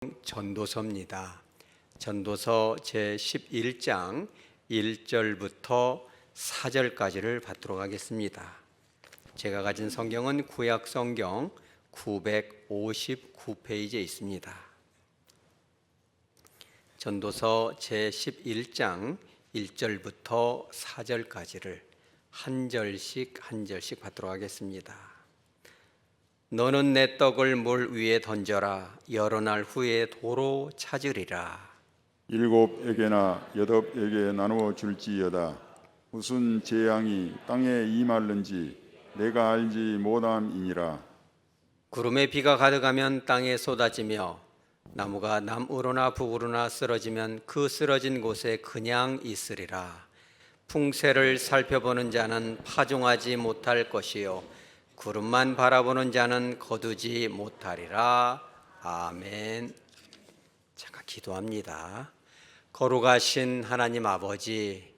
전도서입니다. 전도서 제11장 1절부터 4절까지를 받도록 하겠습니다. 제가 가진 성경은 구약 성경 959페이지에 있습니다. 전도서 제11장 1절부터 4절까지를 한 절씩 받도록 하겠습니다. 너는 내 떡을 물 위에 던져라. 여러 날 후에 도로 찾으리라. 7에게나 8에게 나누어 줄지어다. 무슨 재앙이 땅에 임할는지 내가 알지 못함이니라. 구름에 비가 가득하면 땅에 쏟아지며 나무가 남으로나 북으로나 쓰러지면 그 쓰러진 곳에 그냥 있으리라. 풍세를 살펴보는 자는 파종하지 못할 것이요 구름만 바라보는 자는 거두지 못하리라. 아멘. 잠깐 기도합니다. 거룩하신 하나님 아버지,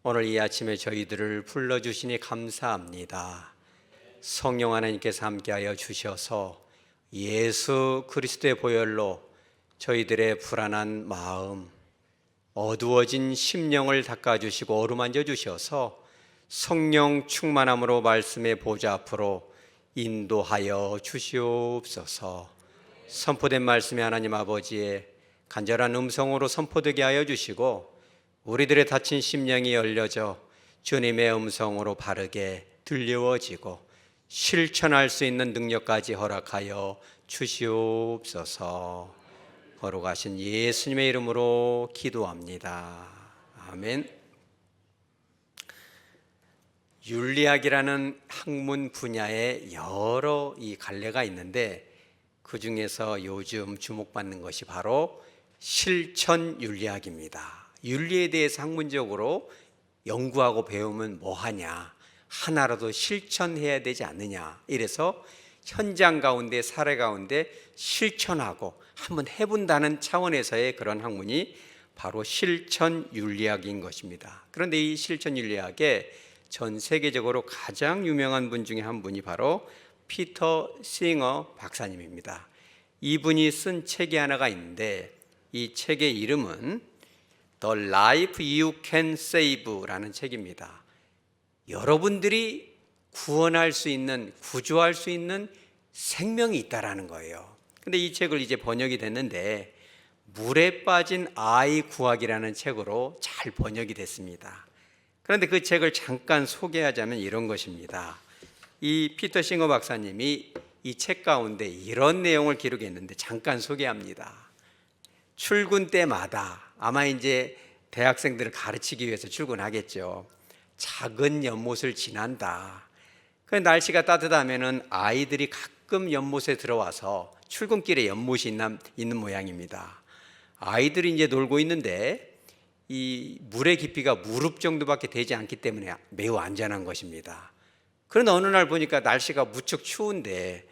오늘 이 아침에 저희들을 불러주시니 감사합니다. 성령 하나님께서 함께하여 주셔서 예수 그리스도의 보혈로 저희들의 불안한 마음, 어두워진 심령을 닦아주시고 어루만져 주셔서 성령 충만함으로 말씀의 보좌 앞으로 인도하여 주시옵소서. 선포된 말씀이 하나님 아버지의 간절한 음성으로 선포되게 하여 주시고 우리들의 닫힌 심령이 열려져 주님의 음성으로 바르게 들려지고 실천할 수 있는 능력까지 허락하여 주시옵소서. 거룩하신 예수님의 이름으로 기도합니다. 아멘. 윤리학이라는 학문 분야에 여러 이 갈래가 있는데 그 중에서 요즘 주목받는 것이 바로 실천윤리학입니다. 윤리에 대해서 학문적으로 연구하고 배우면 뭐하냐, 하나라도 실천해야 되지 않느냐, 이래서 현장 가운데 사례 가운데 실천하고 한번 해본다는 차원에서의 그런 학문이 바로 실천윤리학인 것입니다. 그런데 이 실천윤리학에 전 세계적으로 가장 유명한 분 중에 한 분이 바로 피터 싱어 박사님입니다. 이분이 쓴 책이 하나가 있는데 이 책의 이름은 The Life You Can Save라는 책입니다. 여러분들이 구원할 수 있는, 구조할 수 있는 생명이 있다라는 거예요. 근데 이 책을 이제 번역이 됐는데 물에 빠진 아이 구하기라는 책으로 잘 번역이 됐습니다. 그런데 그 책을 잠깐 소개하자면 이런 것입니다. 이 피터 싱어 박사님이 이 책 가운데 이런 내용을 기록했는데 잠깐 소개합니다. 출근 때마다 아마 이제 대학생들을 가르치기 위해서 출근하겠죠. 작은 연못을 지난다. 그 날씨가 따뜻하면은 아이들이 가끔 연못에 들어와서 출근길에 연못이 있는 모양입니다. 아이들이 이제 놀고 있는데 이 물의 깊이가 무릎 정도밖에 되지 않기 때문에 매우 안전한 것입니다. 그런데 어느 날 보니까 날씨가 무척 추운데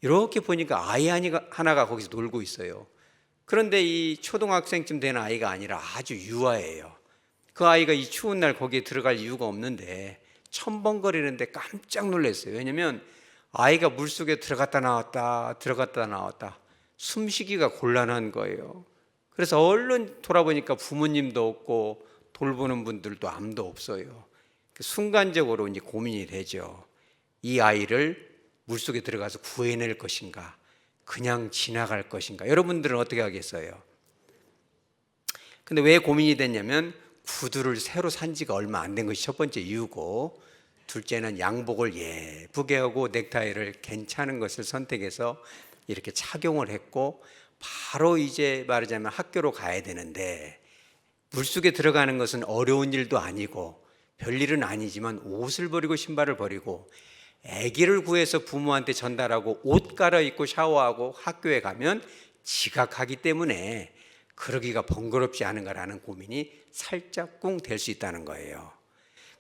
이렇게 보니까 아이 하나가 거기서 놀고 있어요. 그런데 이 초등학생쯤 되는 아이가 아니라 아주 유아예요. 그 아이가 이 추운 날 거기에 들어갈 이유가 없는데 첨벙거리는데 깜짝 놀랐어요. 왜냐하면 아이가 물속에 들어갔다 나왔다 숨쉬기가 곤란한 거예요. 그래서 얼른 돌아보니까 부모님도 없고 돌보는 분들도 아무도 없어요. 순간적으로 이제 고민이 되죠. 이 아이를 물속에 들어가서 구해낼 것인가, 그냥 지나갈 것인가. 여러분들은 어떻게 하겠어요? 근데 왜 고민이 됐냐면 구두를 새로 산 지가 얼마 안 된 것이 첫 번째 이유고, 둘째는 양복을 예쁘게 하고 넥타이를 괜찮은 것을 선택해서 이렇게 착용을 했고 바로 이제 말하자면 학교로 가야 되는데 물속에 들어가는 것은 어려운 일도 아니고 별일은 아니지만 옷을 버리고 신발을 버리고 아기를 구해서 부모한테 전달하고 옷 갈아입고 샤워하고 학교에 가면 지각하기 때문에 그러기가 번거롭지 않은가라는 고민이 살짝 꿍 될 수 있다는 거예요.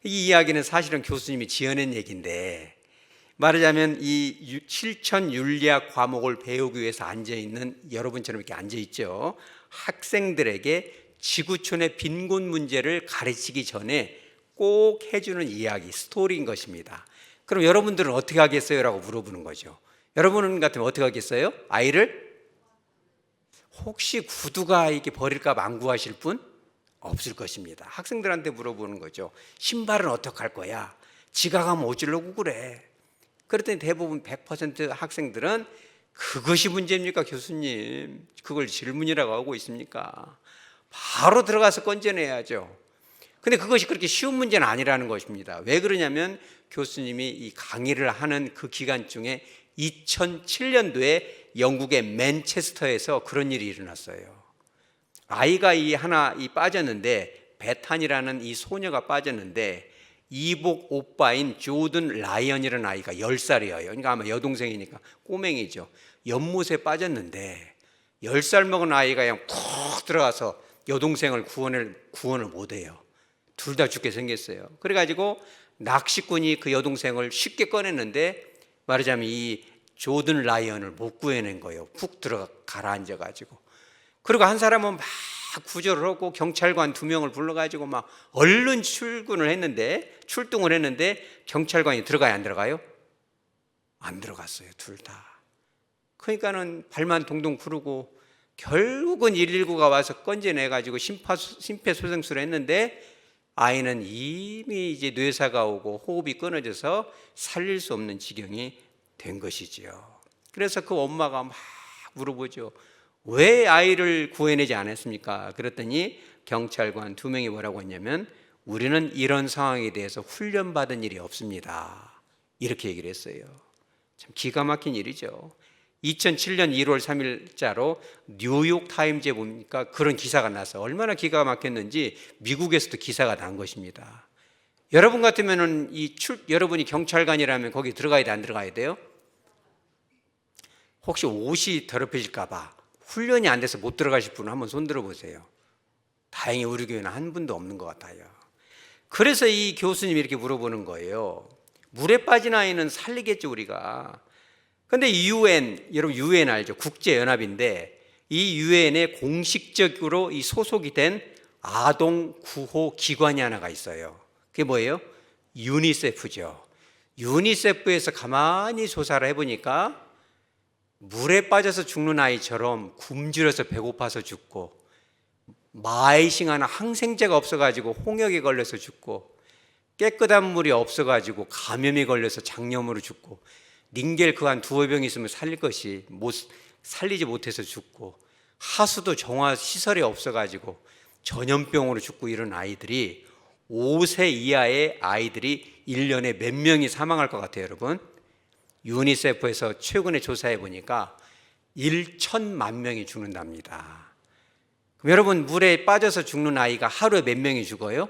이 이야기는 사실은 교수님이 지어낸 얘기인데 말하자면 이 실천윤리학 과목을 배우기 위해서 앉아있는 여러분처럼 이렇게 앉아있죠. 학생들에게 지구촌의 빈곤 문제를 가르치기 전에 꼭 해주는 이야기, 스토리인 것입니다. 그럼 여러분들은 어떻게 하겠어요? 라고 물어보는 거죠. 여러분 같으면 어떻게 하겠어요? 아이를 혹시 구두가 이렇게 버릴까 봐 안 구하실 분? 없을 것입니다. 학생들한테 물어보는 거죠. 신발은 어떡할 거야? 지가 가면 어쩌려고 그래? 그랬더니 대부분 100% 학생들은 그것이 문제입니까, 교수님? 그걸 질문이라고 하고 있습니까? 바로 들어가서 건져내야죠. 근데 그것이 그렇게 쉬운 문제는 아니라는 것입니다. 왜 그러냐면 교수님이 이 강의를 하는 그 기간 중에 2007년도에 영국의 맨체스터에서 그런 일이 일어났어요. 아이가 하나 빠졌는데, 베탄이라는 이 소녀가 빠졌는데, 이복 오빠인 조던 라이언이라는 아이가 10살이에요. 그러니까 아마 여동생이니까 꼬맹이죠. 연못에 빠졌는데 10살 먹은 아이가 그냥 푹 들어가서 여동생을 구원을 못해요. 둘 다 죽게 생겼어요. 그래가지고 낚시꾼이 그 여동생을 쉽게 꺼냈는데, 말하자면 이 조던 라이언을 못 구해낸 거예요. 푹 들어가 가라앉아가지고. 그리고 한 사람은 막 구조를 하고 경찰관 2명을 불러가지고 막 얼른 출동을 했는데 경찰관이 들어가요, 안 들어가요? 안 들어갔어요, 둘 다. 그러니까는 발만 동동 구르고 결국은 119가 와서 건져내가지고 심폐소생술을 했는데, 아이는 이미 이제 뇌사가 오고 호흡이 끊어져서 살릴 수 없는 지경이 된 것이지요. 그래서 그 엄마가 막 물어보죠. 왜 아이를 구해내지 않았습니까? 그랬더니 경찰관 2명이 뭐라고 했냐면, 우리는 이런 상황에 대해서 훈련받은 일이 없습니다. 이렇게 얘기를 했어요. 참 기가 막힌 일이죠. 2007년 1월 3일자로 뉴욕 타임즈에 보니까 그런 기사가 나서 얼마나 기가 막혔는지 미국에서도 기사가 난 것입니다. 여러분 같으면은 여러분이 경찰관이라면 거기 들어가야 돼, 안 들어가야 돼요? 혹시 옷이 더럽혀질까 봐 훈련이 안 돼서 못 들어가실 분은 한번 손 들어보세요. 다행히 우리 교회는 한 분도 없는 것 같아요. 그래서 이 교수님이 이렇게 물어보는 거예요. 물에 빠진 아이는 살리겠죠, 우리가. 근데 여러분 UN 알죠? 국제연합인데 이 UN에 공식적으로 이 소속이 된 아동 구호 기관이 하나가 있어요. 그게 뭐예요? 유니세프죠. 유니세프에서 가만히 조사를 해보니까 물에 빠져서 죽는 아이처럼 굶주려서 배고파서 죽고, 마이싱하는 항생제가 없어가지고 홍역에 걸려서 죽고, 깨끗한 물이 없어가지고 감염이 걸려서 장염으로 죽고, 닌겔 그 한 2-5병 있으면 살릴 것이 살리지 못해서 죽고, 하수도 정화 시설이 없어가지고 전염병으로 죽고, 이런 아이들이 5세 이하의 아이들이 1년에 몇 명이 사망할 것 같아요, 여러분? 유니세프에서 최근에 조사해 보니까 1,000만 명이 죽는답니다. 그럼 여러분, 물에 빠져서 죽는 아이가 하루에 몇 명이 죽어요?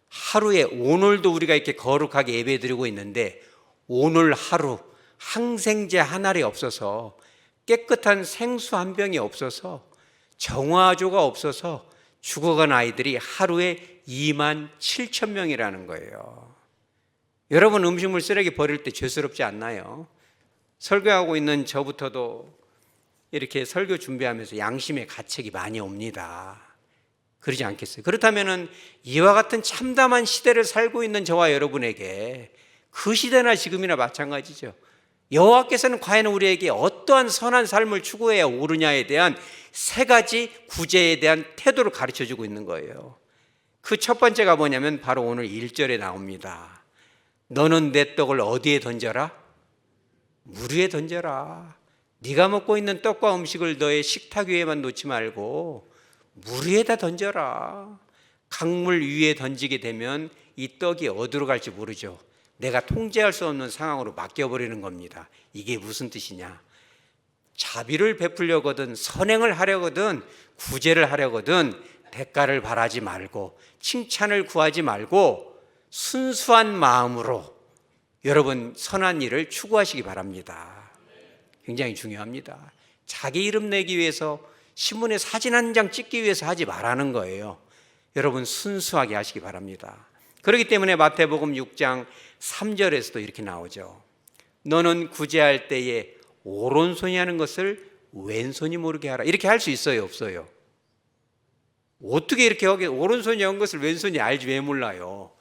하루에, 오늘도 우리가 이렇게 거룩하게 예배 드리고 있는데 오늘 하루 항생제 한 알이 없어서, 깨끗한 생수 한 병이 없어서, 정화조가 없어서 죽어간 아이들이 하루에 27,000명이라는 거예요. 여러분, 음식물 쓰레기 버릴 때 죄스럽지 않나요? 설교하고 있는 저부터도 이렇게 설교 준비하면서 양심의 가책이 많이 옵니다. 그러지 않겠어요? 그렇다면 이와 같은 참담한 시대를 살고 있는 저와 여러분에게, 그 시대나 지금이나 마찬가지죠. 여호와께서는 과연 우리에게 어떠한 선한 삶을 추구해야 옳으냐에 대한 3가지 구제에 대한 태도를 가르쳐주고 있는 거예요. 그 첫 번째가 뭐냐면 바로 오늘 1절에 나옵니다. 너는 내 떡을 어디에 던져라? 물 위에 던져라. 네가 먹고 있는 떡과 음식을 너의 식탁 위에만 놓지 말고 물 위에다 던져라. 강물 위에 던지게 되면 이 떡이 어디로 갈지 모르죠. 내가 통제할 수 없는 상황으로 맡겨버리는 겁니다. 이게 무슨 뜻이냐? 자비를 베풀려거든, 선행을 하려거든, 구제를 하려거든 대가를 바라지 말고, 칭찬을 구하지 말고 순수한 마음으로 여러분 선한 일을 추구하시기 바랍니다. 굉장히 중요합니다. 자기 이름 내기 위해서, 신문에 사진 한 장 찍기 위해서 하지 말라는 거예요. 여러분 순수하게 하시기 바랍니다. 그렇기 때문에 마태복음 6장 3절에서도 이렇게 나오죠. 너는 구제할 때에 오른손이 하는 것을 왼손이 모르게 하라. 이렇게 할 수 있어요, 없어요? 어떻게 이렇게 오른손이 한 것을 왼손이 알지 왜 몰라요?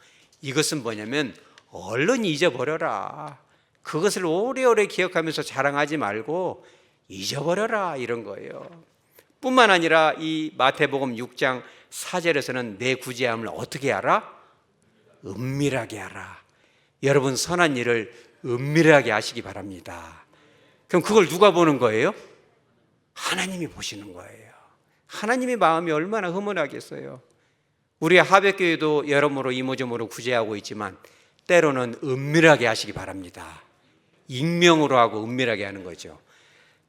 이것은 뭐냐면 얼른 잊어버려라. 그것을 오래오래 기억하면서 자랑하지 말고 잊어버려라, 이런 거예요. 뿐만 아니라 이 마태복음 6장 4절에서는 내 구제함을 어떻게 하라? 은밀하게 하라. 여러분 선한 일을 은밀하게 하시기 바랍니다. 그럼 그걸 누가 보는 거예요? 하나님이 보시는 거예요. 하나님의 마음이 얼마나 흐뭇하겠어요. 우리 하백교회도 여러모로 이모저모로 구제하고 있지만 때로는 은밀하게 하시기 바랍니다. 익명으로 하고 은밀하게 하는 거죠.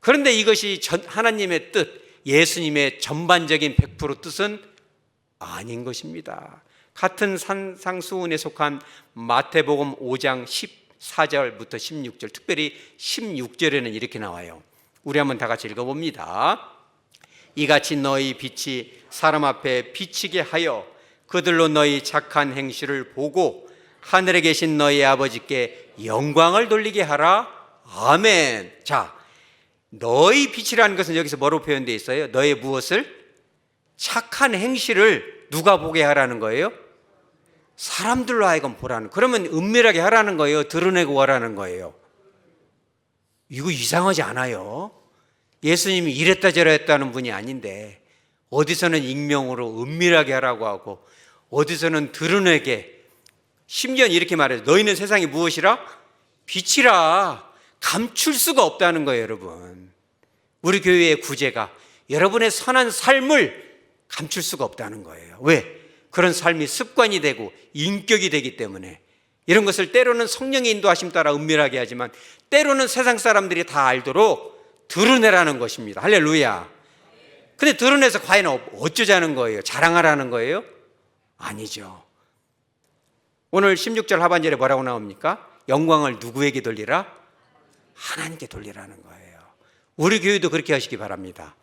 그런데 이것이 하나님의 뜻, 예수님의 전반적인 100% 뜻은 아닌 것입니다. 같은 산상수훈에 속한 마태복음 5장 14절부터 16절, 특별히 16절에는 이렇게 나와요. 우리 한번 다 같이 읽어봅니다. 이같이 너희 빛이 사람 앞에 비치게 하여 그들로 너희 착한 행실을 보고 하늘에 계신 너희 아버지께 영광을 돌리게 하라. 아멘. 자, 너희 빛이라는 것은 여기서 뭐로 표현되어 있어요? 너의 무엇을? 착한 행실을 누가 보게 하라는 거예요? 사람들로 하여금 보라는. 그러면 은밀하게 하라는 거예요? 드러내고 하라는 거예요? 이거 이상하지 않아요? 예수님이 이랬다 저랬다는 분이 아닌데 어디서는 익명으로 은밀하게 하라고 하고 어디서는 드러내게, 심지어는 이렇게 말해요. 너희는 세상이 무엇이라? 빛이라. 감출 수가 없다는 거예요, 여러분. 우리 교회의 구제가 여러분의 선한 삶을 감출 수가 없다는 거예요. 왜? 그런 삶이 습관이 되고 인격이 되기 때문에. 이런 것을 때로는 성령의 인도하심 따라 은밀하게 하지만 때로는 세상 사람들이 다 알도록 드러내라는 것입니다. 할렐루야. 근데 드러내서 과연 어쩌자는 거예요? 자랑하라는 거예요? 아니죠. 오늘 16절 하반절에 뭐라고 나옵니까? 영광을 누구에게 돌리라? 하나님께 돌리라는 거예요. 우리 교회도 그렇게 하시기 바랍니다.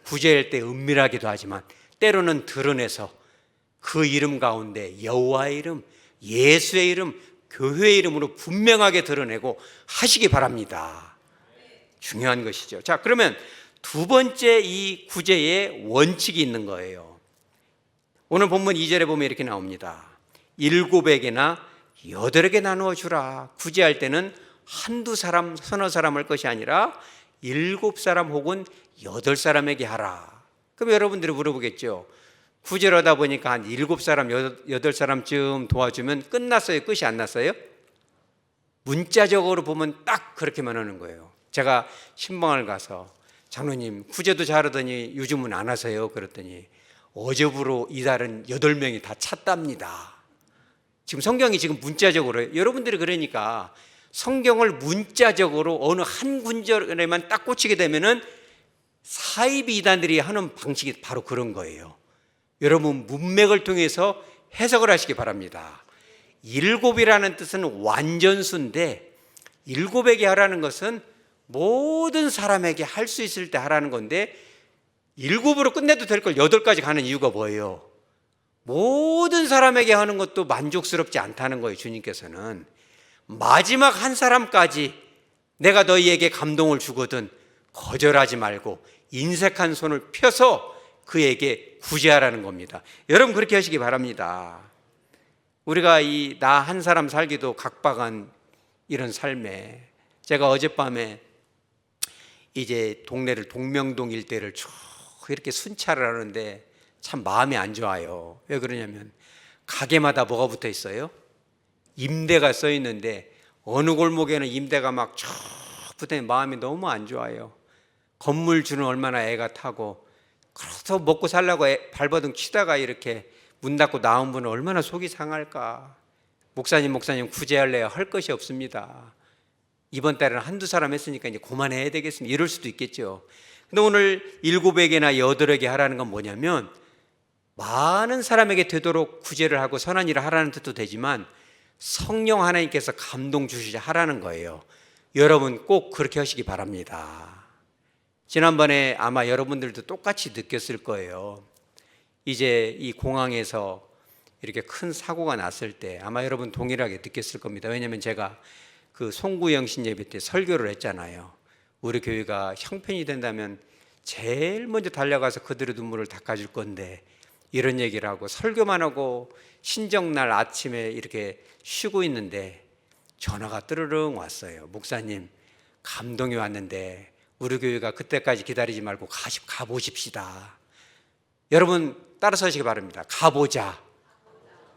구제할 때 은밀하기도 하지만 때로는 드러내서 그 이름 가운데 여호와의 이름, 예수의 이름, 교회의 이름으로 분명하게 드러내고 하시기 바랍니다. 중요한 것이죠. 자, 그러면 두 번째 이 구제의 원칙이 있는 거예요. 오늘 본문 2절에 보면 이렇게 나옵니다. 7에게나 8에게 나누어 주라. 구제할 때는 한두 사람, 서너 사람 할 것이 아니라 7사람 혹은 8사람에게 하라. 그럼 여러분들이 물어보겠죠. 구제를 하다 보니까 한 7사람, 8사람쯤 도와주면 끝났어요? 끝이 안 났어요? 문자적으로 보면 딱 그렇게만 하는 거예요. 제가 신방을 가서 장로님 구제도 잘하더니 요즘은 안 하세요? 그랬더니 어제부로 이달은 8명이 다 찼답니다. 지금 성경이 지금 문자적으로, 여러분들이 그러니까 성경을 문자적으로 어느 한 군절에만 딱 꽂히게 되면은 사이비 이단들이 하는 방식이 바로 그런 거예요. 여러분 문맥을 통해서 해석을 하시기 바랍니다. 7이라는 뜻은 완전수인데 7에게 하라는 것은 모든 사람에게 할 수 있을 때 하라는 건데 7으로 끝내도 될 걸 8까지 가는 이유가 뭐예요? 모든 사람에게 하는 것도 만족스럽지 않다는 거예요. 주님께서는 마지막 한 사람까지 내가 너희에게 감동을 주거든 거절하지 말고 인색한 손을 펴서 그에게 구제하라는 겁니다. 여러분 그렇게 하시기 바랍니다. 우리가 이 나 한 사람 살기도 각박한 이런 삶에 제가 어젯밤에 이제 동네를 동명동 일대를 쭉 이렇게 순찰을 하는데 참 마음이 안 좋아요. 왜 그러냐면 가게마다 뭐가 붙어 있어요? 임대가 써 있는데 어느 골목에는 임대가 막 쭉 붙어 있는 마음이 너무 안 좋아요. 건물주는 얼마나 애가 타고 그래서 먹고 살려고 발버둥 치다가 이렇게 문 닫고 나온 분은 얼마나 속이 상할까. 목사님 구제할래요? 할 것이 없습니다. 이번 달에는 한두 사람 했으니까 이제 그만해야 되겠습니다. 이럴 수도 있겠죠. 근데 오늘 7에게나 8에게 하라는 건 뭐냐면 많은 사람에게 되도록 구제를 하고 선한 일을 하라는 뜻도 되지만 성령 하나님께서 감동 주시자 하라는 거예요. 여러분 꼭 그렇게 하시기 바랍니다. 지난번에 아마 여러분들도 똑같이 느꼈을 거예요. 이제 이 공항에서 이렇게 큰 사고가 났을 때 아마 여러분 동일하게 느꼈을 겁니다. 왜냐하면 제가 그 송구영신 예배 때 설교를 했잖아요. 우리 교회가 형편이 된다면 제일 먼저 달려가서 그들의 눈물을 닦아줄 건데 이런 얘기를 하고 설교만 하고 신정날 아침에 이렇게 쉬고 있는데 전화가 뜨르릉 왔어요. 목사님 감동이 왔는데 우리 교회가 그때까지 기다리지 말고 가보십시다. 여러분 따라서시기 바랍니다. 가보자.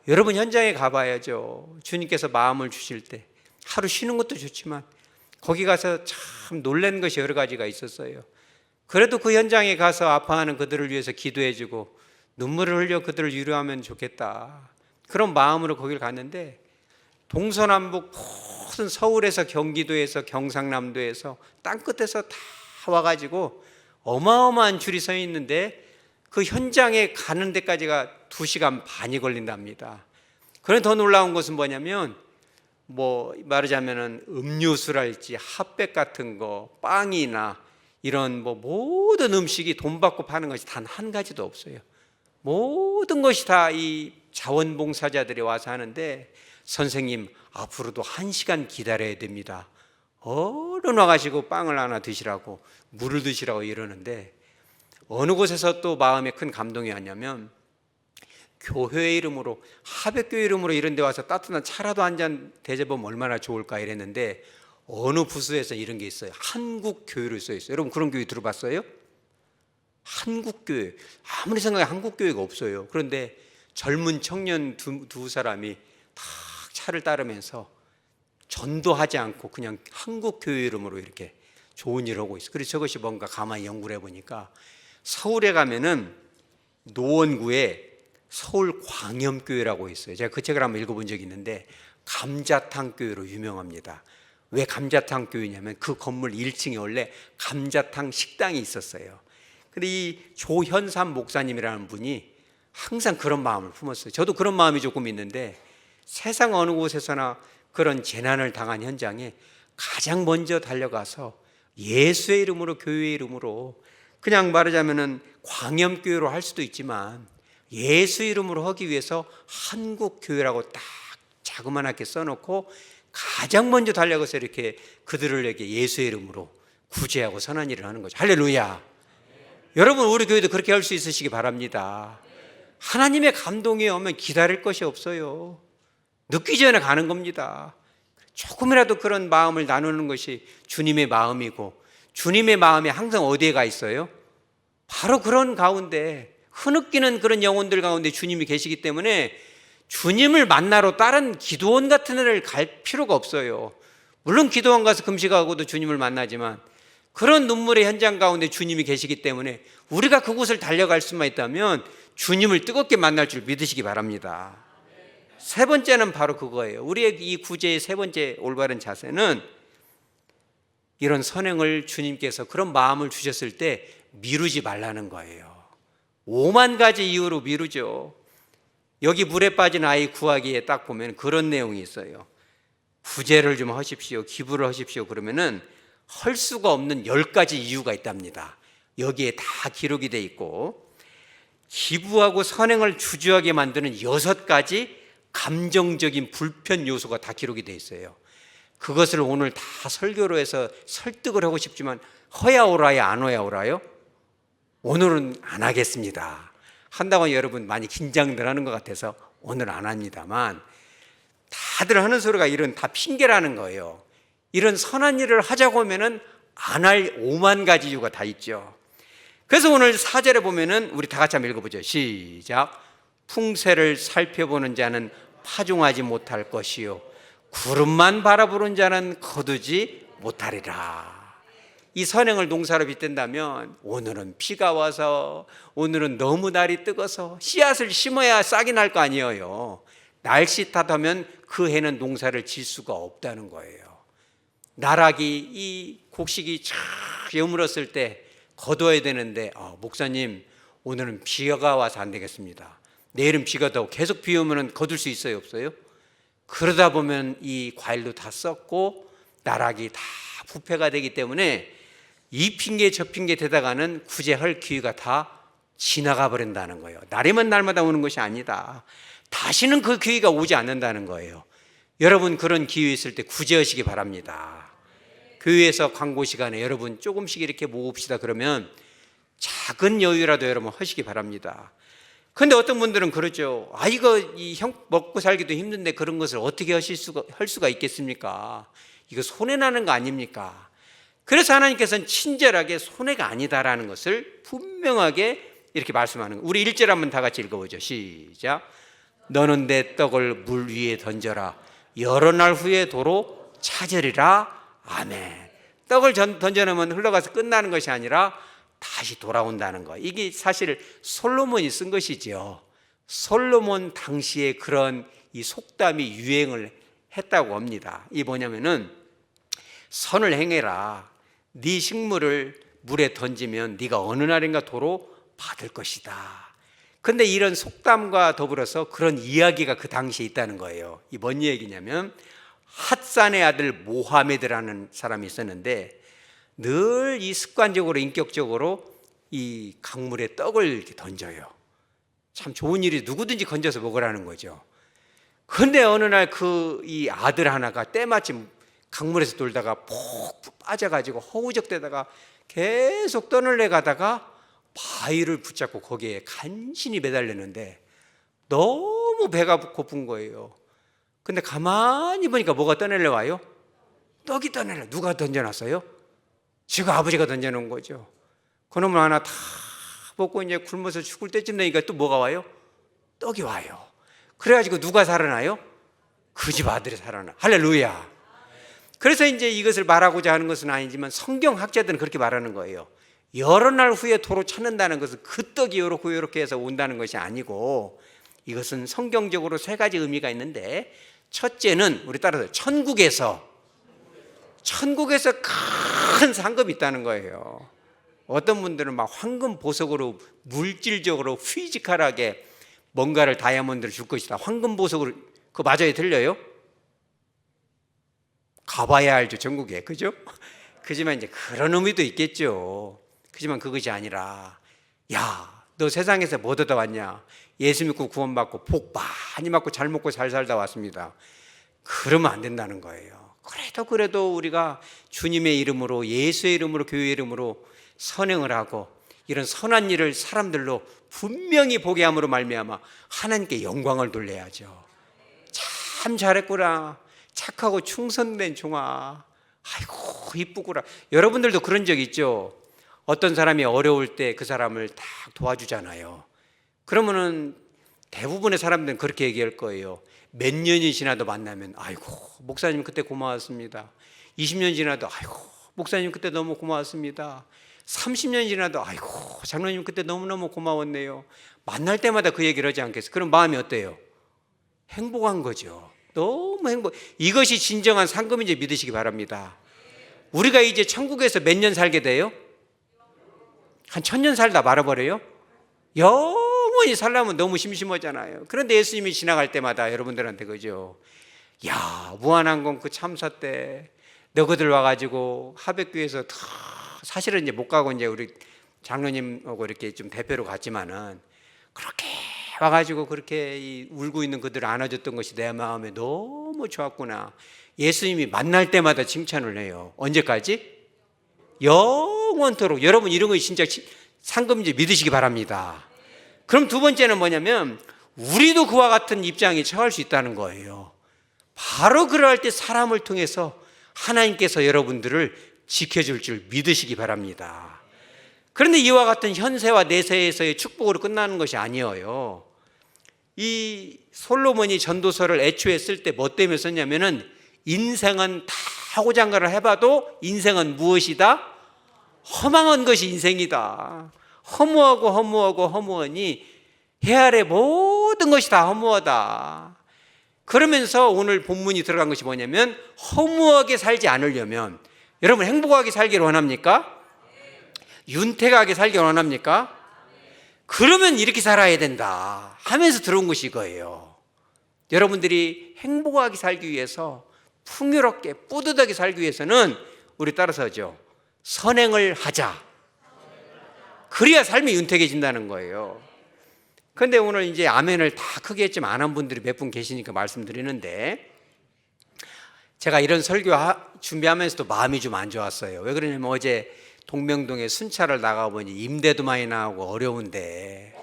여러분 현장에 가봐야죠. 주님께서 마음을 주실 때 하루 쉬는 것도 좋지만 거기 가서 참 놀란 것이 여러 가지가 있었어요. 그래도 그 현장에 가서 아파하는 그들을 위해서 기도해주고 눈물을 흘려 그들을 위로하면 좋겠다. 그런 마음으로 거기를 갔는데 동서남북 모든 서울에서 경기도에서 경상남도에서 땅끝에서 다 와가지고 어마어마한 줄이 서 있는데 그 현장에 가는 데까지가 2시간 반이 걸린답니다. 그런데 더 놀라운 것은 뭐냐면 말하자면은 음료수랄지 핫백 같은 거, 빵이나 이런 모든 음식이 돈 받고 파는 것이 단 한 가지도 없어요. 모든 것이 다 이 자원봉사자들이 와서 하는데 선생님 앞으로도 1시간 기다려야 됩니다. 얼른 와가지고 빵을 하나 드시라고 물을 드시라고 이러는데 어느 곳에서 또 마음에 큰 감동이 왔냐면 교회 이름으로 하백교회 이름으로 이런 데 와서 따뜻한 차라도 한 잔 대접하면 얼마나 좋을까 이랬는데 어느 부서에서 이런 게 있어요. 한국교회로 써 있어요. 여러분 그런 교회 들어봤어요? 한국교회. 아무리 생각해 한국교회가 없어요. 그런데 젊은 청년 두 사람이 다 차를 따르면서 전도하지 않고 그냥 한국교회 이름으로 이렇게 좋은 일을 하고 있어요. 그래서 저것이 뭔가 가만히 연구를 해보니까 서울에 가면은 노원구에 서울광염교회라고 있어요. 제가 그 책을 한번 읽어본 적이 있는데 감자탕교회로 유명합니다. 왜 감자탕교회냐면 그 건물 1층에 원래 감자탕 식당이 있었어요. 근데 이 조현삼 목사님이라는 분이 항상 그런 마음을 품었어요. 저도 그런 마음이 조금 있는데 세상 어느 곳에서나 그런 재난을 당한 현장에 가장 먼저 달려가서 예수의 이름으로 교회의 이름으로 그냥 말하자면은 광염교회로 할 수도 있지만 예수 이름으로 하기 위해서 한국교회라고 딱 자그마하게 써놓고 가장 먼저 달려가서 이렇게 그들에게 예수의 이름으로 구제하고 선한 일을 하는 거죠. 할렐루야. 여러분 우리 교회도 그렇게 할 수 있으시기 바랍니다. 하나님의 감동이 오면 기다릴 것이 없어요. 늦기 전에 가는 겁니다. 조금이라도 그런 마음을 나누는 것이 주님의 마음이고 주님의 마음이 항상 어디에 가 있어요? 바로 그런 가운데 흐느끼는 그런 영혼들 가운데 주님이 계시기 때문에 주님을 만나러 다른 기도원 같은 데를 갈 필요가 없어요. 물론 기도원 가서 금식하고도 주님을 만나지만 그런 눈물의 현장 가운데 주님이 계시기 때문에 우리가 그곳을 달려갈 수만 있다면 주님을 뜨겁게 만날 줄 믿으시기 바랍니다. 세 번째는 바로 그거예요. 우리의 이 구제의 세 번째 올바른 자세는 이런 선행을 주님께서 그런 마음을 주셨을 때 미루지 말라는 거예요. 5만 가지 이유로 미루죠. 여기 물에 빠진 아이 구하기에 딱 보면 그런 내용이 있어요. 구제를 좀 하십시오. 기부를 하십시오. 그러면은 할 수가 없는 10가지 이유가 있답니다. 여기에 다 기록이 돼 있고 기부하고 선행을 주저하게 만드는 6가지 감정적인 불편 요소가 다 기록이 돼 있어요. 그것을 오늘 다 설교로 해서 설득을 하고 싶지만 허야 오라야 안 허야 오라요? 오늘은 안 하겠습니다. 한다고 여러분 많이 긴장들 하는 것 같아서 오늘 안 합니다만 다들 하는 소리가 이런 다 핑계라는 거예요. 이런 선한 일을 하자고 하면은 안 할 5만 가지 이유가 다 있죠. 그래서 오늘 4절에 보면은 우리 다 같이 한번 읽어보죠. 시작. 풍세를 살펴보는 자는 파종하지 못할 것이요 구름만 바라보는 자는 거두지 못하리라. 이 선행을 농사로 빗댄다면 오늘은 비가 와서 오늘은 너무 날이 뜨거서 씨앗을 심어야 싹이 날 거 아니에요. 날씨 탓하면 그 해는 농사를 질 수가 없다는 거예요. 나락이 이 곡식이 쫙 여물었을 때 거둬야 되는데 목사님 오늘은 비가 와서 안 되겠습니다. 내일은 비가 더 계속 비 오면 거둘 수 있어요 없어요? 그러다 보면 이 과일도 다 썩고 나락이 다 부패가 되기 때문에 이 핑계 저 핑계 대다가는 구제할 기회가 다 지나가 버린다는 거예요. 날이면 날마다 오는 것이 아니다. 다시는 그 기회가 오지 않는다는 거예요. 여러분 그런 기회 있을 때 구제하시기 바랍니다. 교회에서 광고 시간에 여러분 조금씩 이렇게 모읍시다 그러면 작은 여유라도 여러분 하시기 바랍니다. 그런데 어떤 분들은 그러죠. 이거 먹고 살기도 힘든데 그런 것을 어떻게 할 수가 있겠습니까? 이거 손해나는 거 아닙니까? 그래서 하나님께서는 친절하게 손해가 아니다라는 것을 분명하게 이렇게 말씀하는 거예요. 우리 1절 한번 다 같이 읽어보죠. 시작. 너는 내 떡을 물 위에 던져라. 여러 날 후에 도로 찾으리라. 아멘. 떡을 던져놓으면 흘러가서 끝나는 것이 아니라 다시 돌아온다는 거. 이게 사실 솔로몬이 쓴 것이지요. 솔로몬 당시에 그런 이 속담이 유행을 했다고 합니다. 이 뭐냐면은 선을 행해라. 네 식물을 물에 던지면 네가 어느 날인가 도로 받을 것이다. 근데 이런 속담과 더불어서 그런 이야기가 그 당시에 있다는 거예요. 이 뭔 얘기냐면 핫산의 아들 모하메드라는 사람이 있었는데 늘 이 습관적으로 인격적으로 이 강물에 떡을 이렇게 던져요. 참 좋은 일이 누구든지 건져서 먹으라는 거죠. 그런데 어느 날 그 이 아들 하나가 때마침 강물에서 놀다가 푹 빠져가지고 허우적대다가 계속 떠늘래 가다가 바위를 붙잡고 거기에 간신히 매달렸는데 너무 배가 고픈 거예요. 근데 가만히 보니까 뭐가 떠내려 와요? 떡이 떠내려. 누가 던져놨어요? 지금 아버지가 던져놓은 거죠. 그놈을 하나 다 먹고 이제 굶어서 죽을 때쯤 되니까 또 뭐가 와요? 떡이 와요. 그래가지고 누가 살아나요? 그 집 아들이 살아나. 할렐루야. 그래서 이제 이것을 말하고자 하는 것은 아니지만 성경학자들은 그렇게 말하는 거예요. 여러 날 후에 도로 찾는다는 것은 그 떡이 요렇게 해서 온다는 것이 아니고 이것은 성경적으로 세 가지 의미가 있는데 첫째는 우리 따라서 천국에서 큰 상급이 있다는 거예요. 어떤 분들은 막 황금 보석으로 물질적으로 피지컬하게 뭔가를 다이아몬드를 줄 것이다. 황금 보석으로 그거 맞아요? 틀려요? 가봐야 알죠, 전국에. 그죠? 그지만 이제 그런 의미도 있겠죠. 그지만 그것이 아니라 야, 너 세상에서 뭐 얻어다 왔냐? 예수 믿고 구원받고 복 많이 받고 잘 먹고 잘 살다 왔습니다. 그러면 안 된다는 거예요. 그래도 우리가 주님의 이름으로 예수의 이름으로 교회의 이름으로 선행을 하고 이런 선한 일을 사람들로 분명히 보게 함으로 말미암아 하나님께 영광을 돌려야죠. 참 잘했구나. 착하고 충성된 종아. 아이고 이쁘구나. 여러분들도 그런 적 있죠? 어떤 사람이 어려울 때 그 사람을 딱 도와주잖아요. 그러면은 대부분의 사람들은 그렇게 얘기할 거예요. 몇 년이 지나도 만나면 아이고 목사님 그때 고마웠습니다. 20년 지나도 아이고 목사님 그때 너무 고마웠습니다. 30년 지나도 아이고 장로님 그때 너무너무 고마웠네요. 만날 때마다 그 얘기를 하지 않겠어요? 그럼 마음이 어때요? 행복한 거죠. 너무 행복. 이것이 진정한 상급인지 믿으시기 바랍니다. 우리가 이제 천국에서 몇 년 살게 돼요? 한 1000년 살다 말아버려요? 영원히 살려면 너무 심심하잖아요. 그런데 예수님이 지나갈 때마다 여러분들한테 그죠? 야, 무한항공 그 참사 때 너희들 와가지고 하백교에서 다 사실은 이제 못 가고 이제 우리 장로님하고 이렇게 좀 대표로 갔지만은 그렇게 와가지고 그렇게 울고 있는 그들을 안아줬던 것이 내 마음에 너무 좋았구나. 예수님이 만날 때마다 칭찬을 해요. 언제까지? 영원토록. 여러분 이런 거 진짜 상급인지 믿으시기 바랍니다. 그럼 두 번째는 뭐냐면 우리도 그와 같은 입장에 처할 수 있다는 거예요. 바로 그럴 때 사람을 통해서 하나님께서 여러분들을 지켜줄 줄 믿으시기 바랍니다. 그런데 이와 같은 현세와 내세에서의 축복으로 끝나는 것이 아니에요. 이 솔로몬이 전도서를 애초에 쓸 때 뭐 때문에 썼냐면은 인생은 다 하고장가를 해봐도 인생은 무엇이다? 허망한 것이 인생이다. 허무하니 해 아래 모든 것이 다 허무하다. 그러면서 오늘 본문이 들어간 것이 뭐냐면 허무하게 살지 않으려면 여러분 행복하게 살기를 원합니까? 윤택하게 살기를 원합니까? 그러면 이렇게 살아야 된다 하면서 들어온 것이 이거예요. 여러분들이 행복하게 살기 위해서 풍요롭게 뿌듯하게 살기 위해서는 우리 따라서죠 선행을 하자. 그래야 삶이 윤택해진다는 거예요. 그런데 오늘 이제 아멘을 다 크게 했지만 안 한 분들이 몇 분 계시니까 말씀드리는데 제가 이런 설교 준비하면서도 마음이 좀 안 좋았어요. 왜 그러냐면 어제 동명동에 순찰을 나가보니 임대도 많이 나오고 어려운데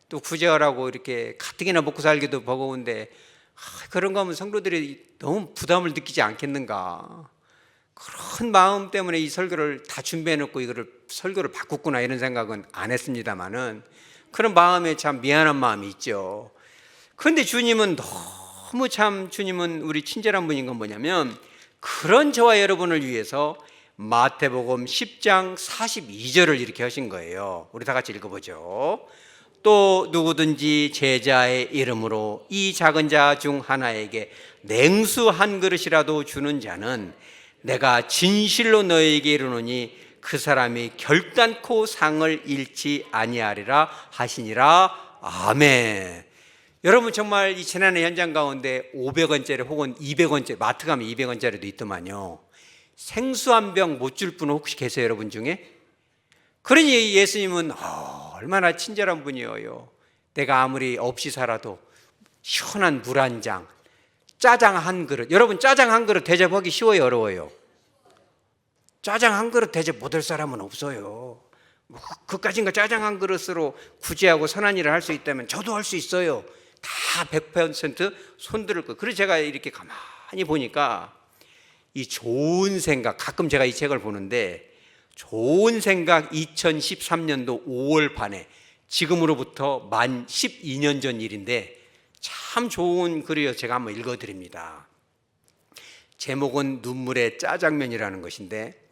또 구제하라고 이렇게 가뜩이나 먹고 살기도 버거운데 그런 거 하면 성도들이 너무 부담을 느끼지 않겠는가. 그런 마음 때문에 이 설교를 다 준비해 놓고 이거를 설교를 바꿨구나 이런 생각은 안 했습니다만은 그런 마음에 참 미안한 마음이 있죠. 그런데 주님은 너무 참 주님은 우리 친절한 분인 건 뭐냐면 그런 저와 여러분을 위해서 마태복음 10장 42절을 이렇게 하신 거예요. 우리 다 같이 읽어보죠. 또 누구든지 제자의 이름으로 이 작은 자 중 하나에게 냉수 한 그릇이라도 주는 자는 내가 진실로 너에게 이르노니 그 사람이 결단코 상을 잃지 아니하리라 하시니라. 아멘. 여러분 정말 이 재난의 현장 가운데 500원짜리 혹은 200원짜리 마트 가면 200원짜리도 있더만요. 생수 한 병 못 줄 분은 혹시 계세요 여러분 중에? 그러니 예수님은 얼마나 친절한 분이에요. 내가 아무리 없이 살아도 시원한 물 한 잔, 짜장 한 그릇. 여러분 짜장 한 그릇 대접하기 쉬워요 어려워요? 짜장 한 그릇 대접 못할 사람은 없어요. 그까진가 짜장 한 그릇으로 구제하고 선한 일을 할 수 있다면 저도 할 수 있어요. 다 100% 손들을 거예요. 그래서 제가 이렇게 가만히 보니까 이 좋은 생각, 가끔 제가 이 책을 보는데 좋은 생각 2013년도 5월 반에 지금으로부터 만 12년 전 일인데 참 좋은 글이요. 제가 한번 읽어드립니다. 제목은 눈물의 짜장면이라는 것인데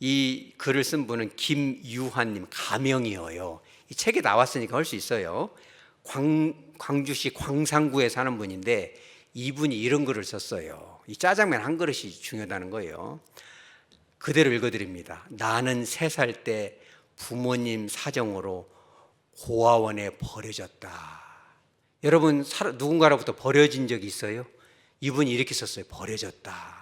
이 글을 쓴 분은 김유한님 가명이에요. 이 책에 나왔으니까 할 수 있어요. 광주시 광산구에 사는 분인데 이분이 이런 글을 썼어요. 이 짜장면 한 그릇이 중요하다는 거예요. 그대로 읽어드립니다. 나는 3살 때 부모님 사정으로 고아원에 버려졌다. 여러분 누군가로부터 버려진 적이 있어요? 이분이 이렇게 썼어요. 버려졌다.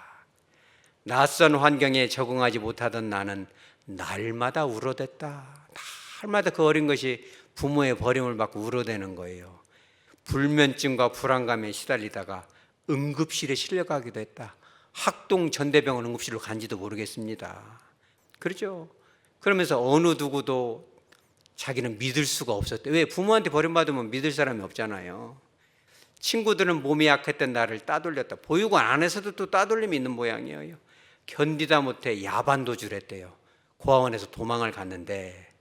낯선 환경에 적응하지 못하던 나는 날마다 울어댔다. 날마다 그 어린 것이 부모의 버림을 받고 울어대는 거예요. 불면증과 불안감에 시달리다가 응급실에 실려가기도 했다. 학동 전대병원 응급실로 간지도 모르겠습니다. 그렇죠? 그러면서 어느 누구도 자기는 믿을 수가 없었대. 왜? 부모한테 버림받으면 믿을 사람이 없잖아요. 친구들은 몸이 약했던 나를 따돌렸다. 보육원 안에서도 또 따돌림이 있는 모양이에요. 견디다 못해 야반도주를 했대요. 고아원에서 도망을 갔는데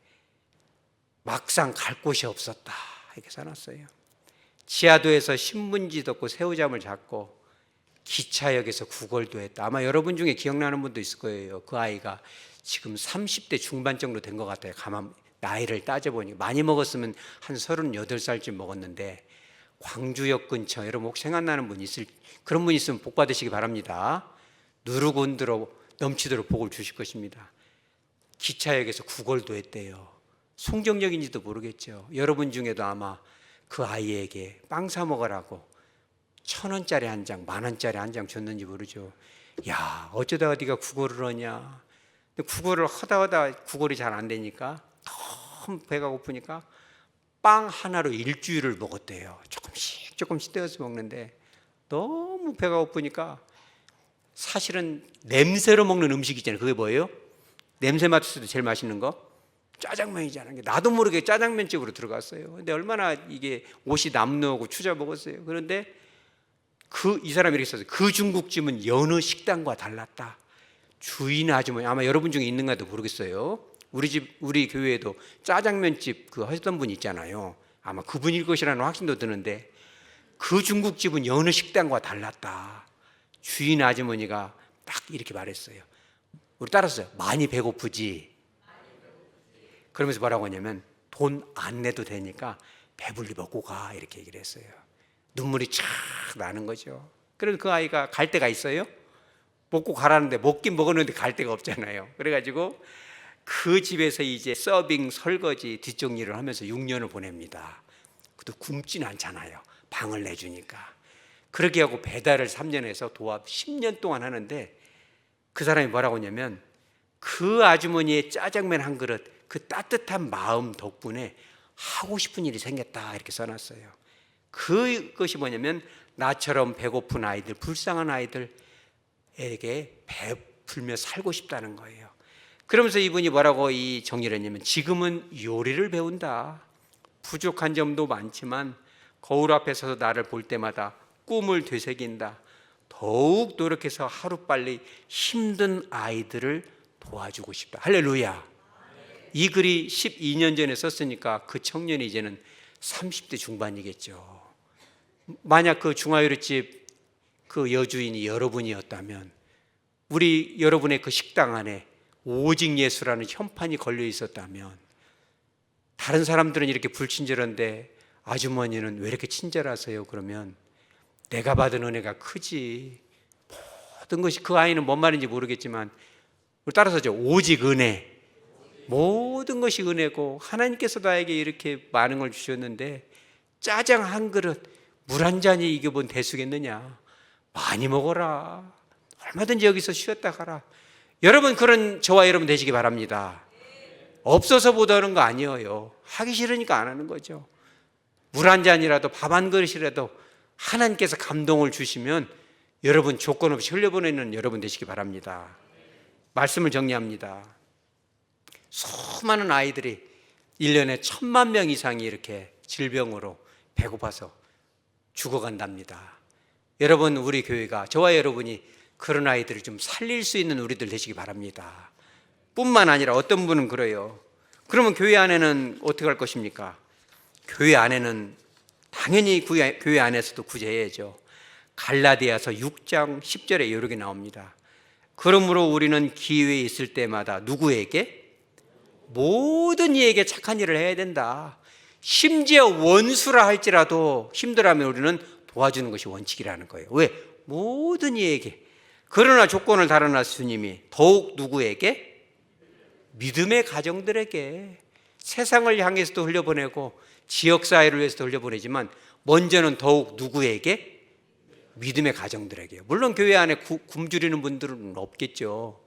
막상 갈 곳이 없었다. 이렇게 써놨어요. 지하도에서 신문지 덮고 새우잠을 잤고 기차역에서 구걸도 했다. 아마 여러분 중에 기억나는 분도 있을 거예요. 그 아이가 지금 30대 중반 정도 된 것 같아요. 가만 나이를 따져보니까 많이 먹었으면 한 38살쯤 먹었는데 광주역 근처 여러분 혹시 생각나는 분 있을 그런 분 있으면 복 받으시기 바랍니다. 누르고 흔들어 넘치도록 복을 주실 것입니다. 기차역에서 구걸도 했대요. 송정역인지도 모르겠죠. 여러분 중에도 아마 그 아이에게 빵 사 먹으라고 1,000원짜리 한 장, 10,000원짜리 한 장 줬는지 모르죠. 야, 어쩌다가 네가 구걸을 하냐. 근데 구걸을 하다 구걸이 잘 안 되니까 너무 배가 고프니까 빵 하나로 일주일을 먹었대요. 조금씩 떼어서 먹는데 너무 배가 고프니까 사실은 냄새로 먹는 음식 있잖아요. 그게 뭐예요? 냄새 맡을 때도 제일 맛있는 거? 짜장면이잖아요. 나도 모르게 짜장면집으로 들어갔어요. 근데 얼마나 이게 옷이 남노하고 추자 먹었어요. 그런데 이 사람이 이렇게 썼어요. 그 중국집은 여느 식당과 달랐다. 주인 아주머니 아마 여러분 중에 있는가도 모르겠어요. 우리 교회에도 짜장면집 그 하셨던 분 있잖아요. 아마 그분일 것이라는 확신도 드는데 그 중국집은 여느 식당과 달랐다. 주인 아주머니가 딱 이렇게 말했어요. 우리 따랐어요. 많이 배고프지? 그러면서 뭐라고 하냐면 돈 안 내도 되니까 배불리 먹고 가 이렇게 얘기를 했어요. 눈물이 촥 나는 거죠. 그래서 그 아이가 갈 데가 있어요? 먹고 가라는데 먹긴 먹었는데 갈 데가 없잖아요. 그래가지고 그 집에서 이제 서빙, 설거지, 뒷정리를 하면서 6년을 보냅니다. 그것도 굶진 않잖아요. 방을 내주니까. 그렇게 하고 배달을 3년 해서 도합 10년 동안 하는데 그 사람이 뭐라고 하냐면 그 아주머니의 짜장면 한 그릇 그 따뜻한 마음 덕분에 하고 싶은 일이 생겼다 이렇게 써놨어요. 그것이 뭐냐면 나처럼 배고픈 아이들, 불쌍한 아이들에게 베풀며 살고 싶다는 거예요. 그러면서 이분이 뭐라고 이 정의를 했냐면 지금은 요리를 배운다. 부족한 점도 많지만 거울 앞에 서서 나를 볼 때마다 꿈을 되새긴다. 더욱 노력해서 하루빨리 힘든 아이들을 도와주고 싶다. 할렐루야. 이 글이 12년 전에 썼으니까 그 청년이 이제는 30대 중반이겠죠. 만약 그 중화요리집 그 여주인이 여러분이었다면, 우리 여러분의 그 식당 안에 오직 예수라는 현판이 걸려 있었다면, 다른 사람들은 이렇게 불친절한데 아주머니는 왜 이렇게 친절하세요? 그러면 내가 받은 은혜가 크지. 모든 것이, 그 아이는 뭔 말인지 모르겠지만 따라서죠, 오직 은혜. 모든 것이 은혜고 하나님께서 나에게 이렇게 많은 걸 주셨는데 짜장 한 그릇, 물 한 잔이 이게 뭔 대수겠느냐. 많이 먹어라. 얼마든지 여기서 쉬었다 가라. 여러분, 그런 저와 여러분 되시기 바랍니다. 없어서 못하는 거 아니에요. 하기 싫으니까 안 하는 거죠. 물 한 잔이라도 밥 한 그릇이라도 하나님께서 감동을 주시면 여러분 조건 없이 흘려보내는 여러분 되시기 바랍니다. 말씀을 정리합니다. 수많은 아이들이 1년에 1000만 명 이상이 이렇게 질병으로 배고파서 죽어간답니다. 여러분, 우리 교회가, 저와 여러분이 그런 아이들을 좀 살릴 수 있는 우리들 되시기 바랍니다. 뿐만 아니라 어떤 분은 그래요. 그러면 교회 안에는 어떻게 할 것입니까? 교회 안에는 당연히 교회 안에서도 구제해야죠. 갈라디아서 6장 10절에 이렇게 나옵니다. 그러므로 우리는 기회에 있을 때마다 누구에게? 모든 이에게 착한 일을 해야 된다. 심지어 원수라 할지라도 힘들어하면 우리는 도와주는 것이 원칙이라는 거예요. 왜? 모든 이에게. 그러나 조건을 달아놨 주님이 더욱 누구에게? 믿음의 가정들에게. 세상을 향해서도 흘려보내고 지역사회를 위해서도 흘려보내지만 먼저는 더욱 누구에게? 믿음의 가정들에게. 물론 교회 안에 굶주리는 분들은 없겠죠.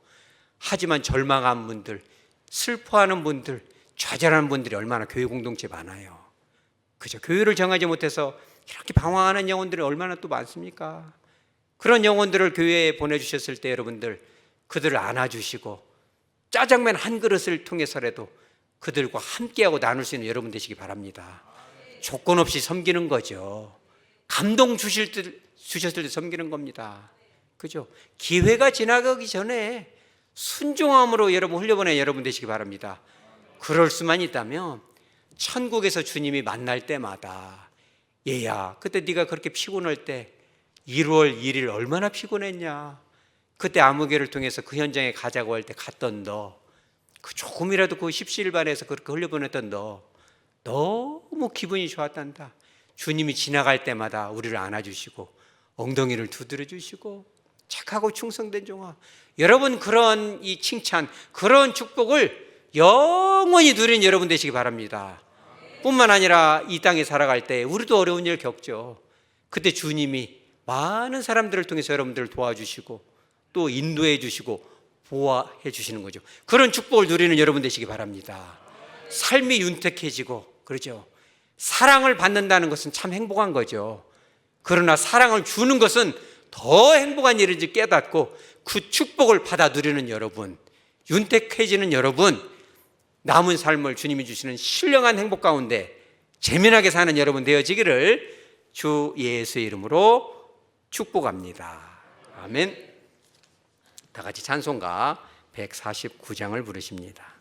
하지만 절망한 분들, 슬퍼하는 분들, 좌절하는 분들이 얼마나 교회 공동체에 많아요. 그죠? 교회를 정하지 못해서 이렇게 방황하는 영혼들이 얼마나 또 많습니까? 그런 영혼들을 교회에 보내주셨을 때 여러분들 그들을 안아주시고 짜장면 한 그릇을 통해서라도 그들과 함께하고 나눌 수 있는 여러분 되시기 바랍니다. 조건 없이 섬기는 거죠. 감동 주셨을 때 섬기는 겁니다. 그죠? 기회가 지나가기 전에 순종함으로 여러분 흘려보내 여러분 되시기 바랍니다. 그럴 수만 있다면 천국에서 주님이 만날 때마다, 얘야, 그때 네가 그렇게 피곤할 때 1월 1일 얼마나 피곤했냐. 그때 아무개를 통해서 그 현장에 가자고 할 때 갔던 너, 그 조금이라도 그 십시일반에서 그렇게 흘려보냈던 너, 너무 기분이 좋았단다. 주님이 지나갈 때마다 우리를 안아주시고 엉덩이를 두드려 주시고 착하고 충성된 종아. 여러분, 그런 이 칭찬, 그런 축복을 영원히 누리는 여러분 되시기 바랍니다. 뿐만 아니라 이 땅에 살아갈 때 우리도 어려운 일 겪죠. 그때 주님이 많은 사람들을 통해서 여러분들을 도와주시고 또 인도해 주시고 보호해 주시는 거죠. 그런 축복을 누리는 여러분 되시기 바랍니다. 삶이 윤택해지고, 그렇죠. 사랑을 받는다는 것은 참 행복한 거죠. 그러나 사랑을 주는 것은 더 행복한 일인지 깨닫고 그 축복을 받아 누리는 여러분, 윤택해지는 여러분, 남은 삶을 주님이 주시는 신령한 행복 가운데 재미나게 사는 여러분 되어지기를 주 예수의 이름으로 축복합니다. 아멘. 다 같이 찬송가 149장을 부르십니다.